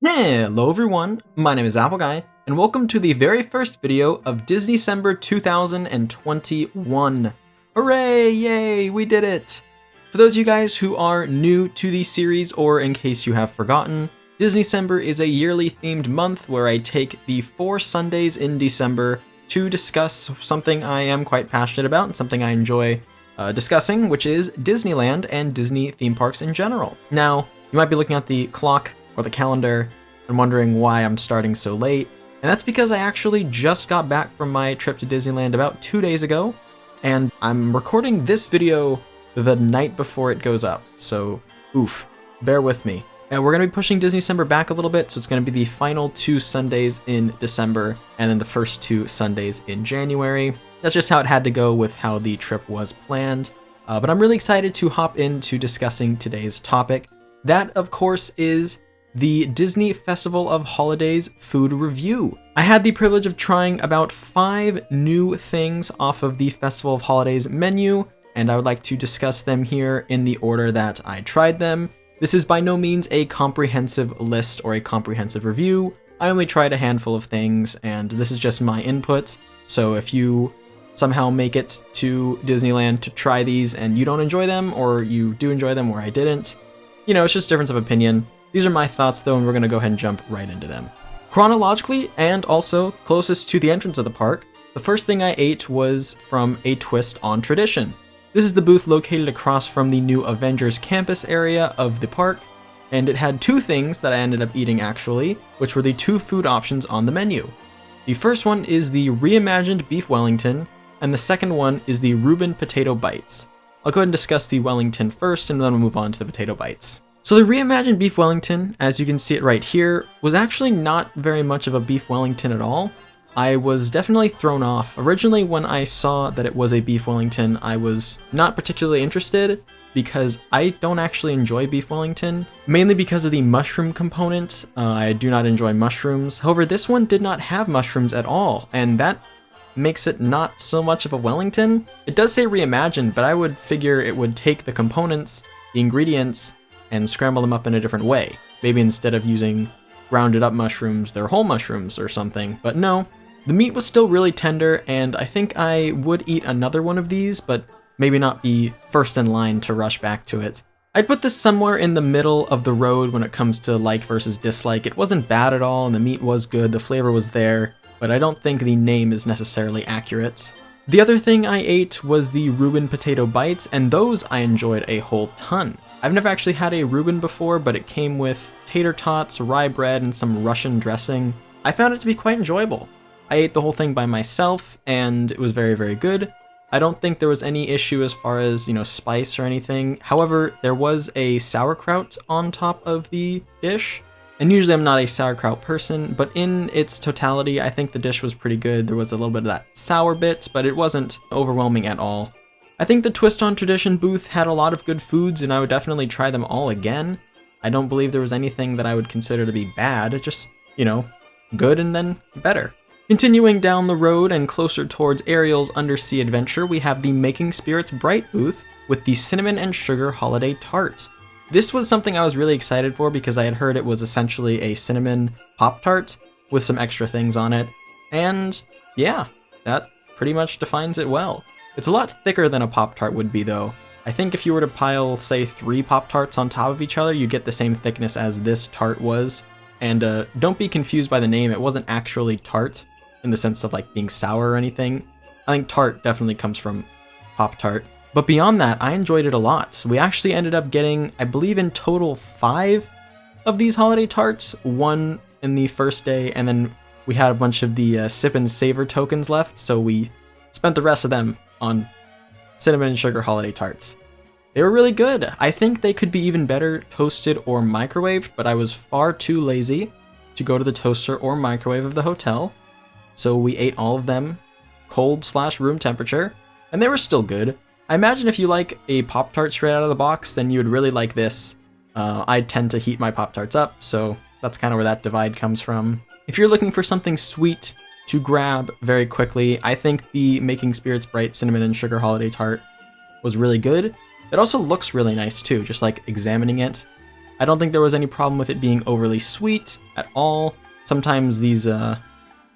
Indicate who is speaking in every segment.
Speaker 1: Hello everyone, my name is Apple Guy, and welcome to the very first video of Disneycember 2021. Hooray! Yay! We did it! For those of you guys who are new to the series, or in case you have forgotten, Disneycember is a yearly themed month where I take the 4 Sundays in December to discuss something I am quite passionate about and something I enjoy discussing, which is Disneyland and Disney theme parks in general. Now, you might be looking at the clock or the calendar and wondering why I'm starting so late, and that's because I actually just got back from my trip to Disneyland about 2 days ago, and I'm recording this video the night before it goes up, so oof, bear with me. And we're going to be pushing Disneycember back a little bit, so it's going to be the final 2 Sundays in December, and then the first 2 Sundays in January. That's just how it had to go with how the trip was planned, but I'm really excited to hop into discussing today's topic. That, of course, is the Disney Festival of Holidays food review. I had the privilege of trying about 5 new things off of the Festival of Holidays menu, and I would like to discuss them here in the order that I tried them. This is by no means a comprehensive list or a comprehensive review. I only tried a handful of things, and this is just my input. So if you somehow make it to Disneyland to try these and you don't enjoy them, or you do enjoy them or I didn't, you know, it's just difference of opinion. These are my thoughts though, and we're going to go ahead and jump right into them. Chronologically, and also closest to the entrance of the park, the first thing I ate was from A Twist on Tradition. This is the booth located across from the new Avengers campus area of the park, and it had 2 things that I ended up eating actually, which were the 2 food options on the menu. The first one is the Reimagined Beef Wellington, and the second one is the Reuben Potato Bites. I'll go ahead and discuss the Wellington first, and then we'll move on to the Potato Bites. So the Reimagined Beef Wellington, as you can see it right here, was actually not very much of a Beef Wellington at all. I was definitely thrown off. Originally, when I saw that it was a Beef Wellington, I was not particularly interested because I don't actually enjoy Beef Wellington, mainly because of the mushroom component. I do not enjoy mushrooms. However, this one did not have mushrooms at all, and that makes it not so much of a Wellington. It does say Reimagined, but I would figure it would take the components, the ingredients, and scramble them up in a different way. Maybe instead of using grounded up mushrooms, they're whole mushrooms or something. But no, the meat was still really tender, and I think I would eat another one of these, but maybe not be first in line to rush back to it. I'd put this somewhere in the middle of the road when it comes to like versus dislike. It wasn't bad at all, and the meat was good, the flavor was there, but I don't think the name is necessarily accurate. The other thing I ate was the Reuben Potato Bites, and those I enjoyed a whole ton. I've never actually had a Reuben before, but it came with tater tots, rye bread, and some Russian dressing. I found it to be quite enjoyable. I ate the whole thing by myself, and it was very, very good. I don't think there was any issue as far as, spice or anything. However, there was a sauerkraut on top of the dish. And usually I'm not a sauerkraut person, but in its totality, I think the dish was pretty good. There was a little bit of that sour bit, but it wasn't overwhelming at all. I think the Twist on Tradition booth had a lot of good foods, and I would definitely try them all again. I don't believe there was anything that I would consider to be bad, just, good and then better. Continuing down the road and closer towards Ariel's Undersea Adventure, we have the Making Spirits Bright booth with the Cinnamon and Sugar Holiday Tart. This was something I was really excited for because I had heard it was essentially a cinnamon Pop-Tart with some extra things on it, and yeah, that pretty much defines it well. It's a lot thicker than a Pop-Tart would be though. I think if you were to pile, say, 3 Pop-Tarts on top of each other, you'd get the same thickness as this tart was. And don't be confused by the name, it wasn't actually tart in the sense of like being sour or anything. I think tart definitely comes from Pop-Tart. But beyond that, I enjoyed it a lot. We actually ended up getting, I believe in total 5 of these holiday tarts, 1 in the first day, and then we had a bunch of the Sip and Savor tokens left, so we spent the rest of them on cinnamon and sugar holiday tarts. They were really good. I think they could be even better toasted or microwaved, but I was far too lazy to go to the toaster or microwave of the hotel, so we ate all of them cold/room temperature, and they were still good. I imagine if you like a Pop-Tart straight out of the box, then you would really like this. I tend to heat my Pop-Tarts up, so that's kind of where that divide comes from. If you're looking for something sweet to grab very quickly, I think the Making Spirits Bright Cinnamon and Sugar Holiday Tart was really good. It also looks really nice too, just like examining it. I don't think there was any problem with it being overly sweet at all. Sometimes these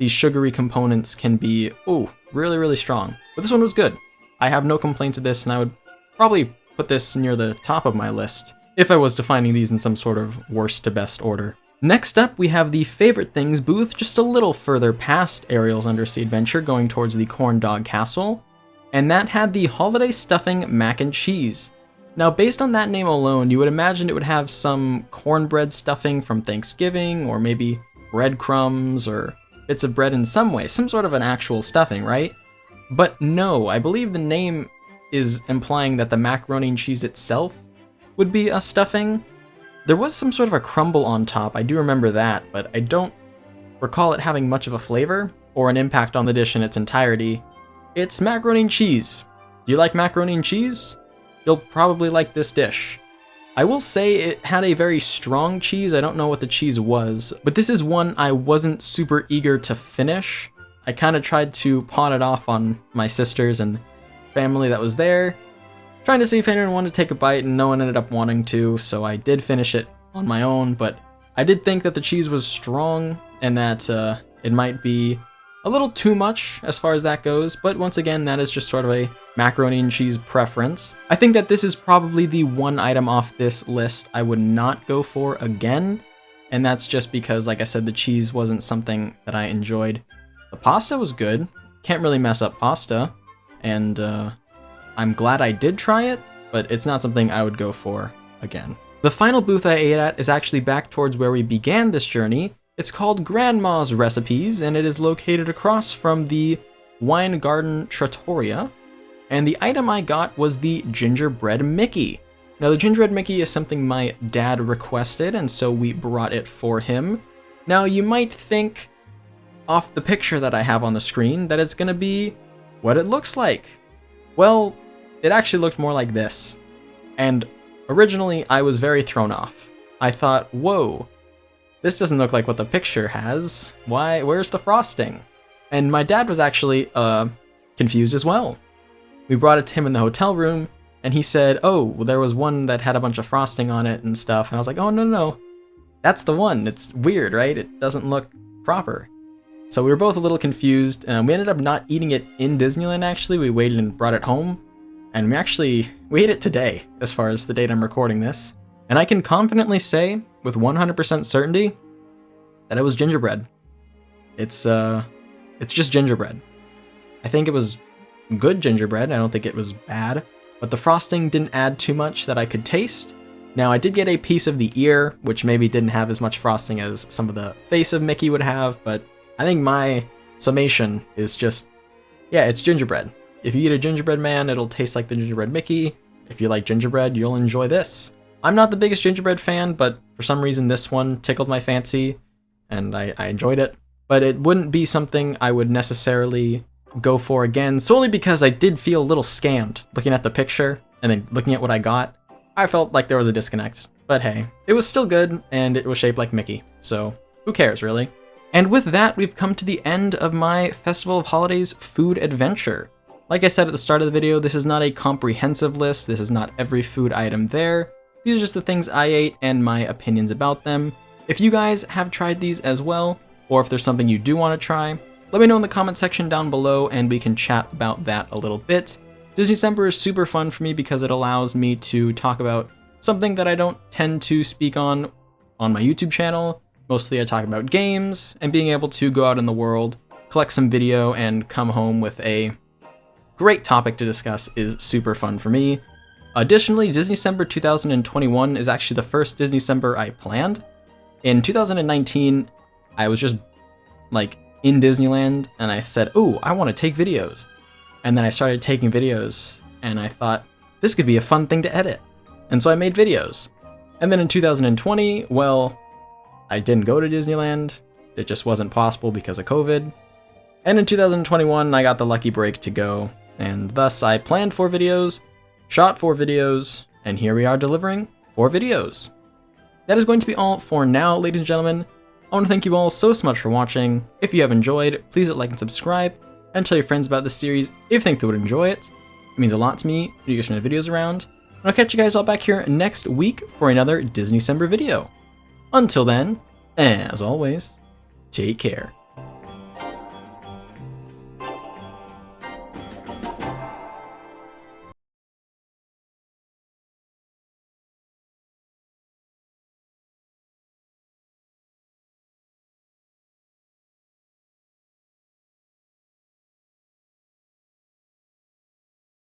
Speaker 1: sugary components can be, really, really strong. But this one was good. I have no complaints of this, and I would probably put this near the top of my list if I was defining these in some sort of worst to best order. Next up, we have the Favorite Things booth, just a little further past Ariel's Undersea Adventure, going towards the Corn Dog Castle, and that had the Holiday Stuffing Mac and Cheese. Now, based on that name alone, you would imagine it would have some cornbread stuffing from Thanksgiving, or maybe breadcrumbs, or bits of bread in some way, some sort of an actual stuffing, right? But no, I believe the name is implying that the macaroni and cheese itself would be a stuffing. There was some sort of a crumble on top, I do remember that, but I don't recall it having much of a flavor or an impact on the dish in its entirety. It's macaroni and cheese. Do you like macaroni and cheese? You'll probably like this dish. I will say it had a very strong cheese. I don't know what the cheese was, but this is one I wasn't super eager to finish. I kind of tried to pawn it off on my sisters and family that was there, trying to see if anyone wanted to take a bite, and no one ended up wanting to, so I did finish it on my own, but I did think that the cheese was strong and that it might be a little too much as far as that goes, but once again, that is just sort of a macaroni and cheese preference. I think that this is probably the one item off this list I would not go for again, and that's just because, like I said, the cheese wasn't something that I enjoyed. The pasta was good, can't really mess up pasta, and I'm glad I did try it, but it's not something I would go for again. The final booth I ate at is actually back towards where we began this journey. It's called Grandma's Recipes, and it is located across from the Wine Garden Trattoria, and the item I got was the Gingerbread Mickey. Now, the Gingerbread Mickey is something my dad requested, and so we brought it for him. Now, you might think, off the picture that I have on the screen, that it's gonna be what it looks like. Well, it actually looked more like this. And originally, I was very thrown off. I thought, whoa, this doesn't look like what the picture has. Where's the frosting? And my dad was actually confused as well. We brought it to him in the hotel room, and he said, oh, well, there was one that had a bunch of frosting on it and stuff. And I was like, oh, no, that's the one. It's weird, right? It doesn't look proper. So we were both a little confused. We ended up not eating it in Disneyland, actually. We waited and brought it home. And we ate it today, as far as the date I'm recording this. And I can confidently say, with 100% certainty, that it was gingerbread. It's just gingerbread. I think it was good gingerbread. I don't think it was bad. But the frosting didn't add too much that I could taste. Now, I did get a piece of the ear, which maybe didn't have as much frosting as some of the face of Mickey would have, but I think my summation is just, yeah, it's gingerbread. If you eat a gingerbread man, it'll taste like the Gingerbread Mickey. If you like gingerbread, you'll enjoy this. I'm not the biggest gingerbread fan, but for some reason this one tickled my fancy, and I enjoyed it. But it wouldn't be something I would necessarily go for again, solely because I did feel a little scammed looking at the picture and then looking at what I got. I felt like there was a disconnect, but hey, it was still good, and it was shaped like Mickey, so who cares, really? And with that, we've come to the end of my Festival of Holidays food adventure. Like I said at the start of the video, this is not a comprehensive list. This is not every food item there. These are just the things I ate and my opinions about them. If you guys have tried these as well, or if there's something you do want to try, let me know in the comment section down below and we can chat about that a little bit. Disneycember is super fun for me because it allows me to talk about something that I don't tend to speak on my YouTube channel. Mostly I talk about games, and being able to go out in the world, collect some video, and come home with a great topic to discuss is super fun for me. Additionally, Disneycember 2021 is actually the first Disneycember I planned. In 2019, I was just like in Disneyland, and I said, oh, I want to take videos. And then I started taking videos, and I thought, this could be a fun thing to edit. And so I made videos. And then in 2020, well, I didn't go to Disneyland. It just wasn't possible because of COVID. And in 2021, I got the lucky break to go, and thus I planned 4 videos, shot 4 videos, and here we are delivering 4 videos. That is going to be all for now, ladies and gentlemen. I want to thank you all so much for watching. If you have enjoyed, please hit like and subscribe, and tell your friends about this series if you think they would enjoy it. It means a lot to me when you guys turn the videos around. And I'll catch you guys all back here next week for another Disneycember video. Until then, as always, take care.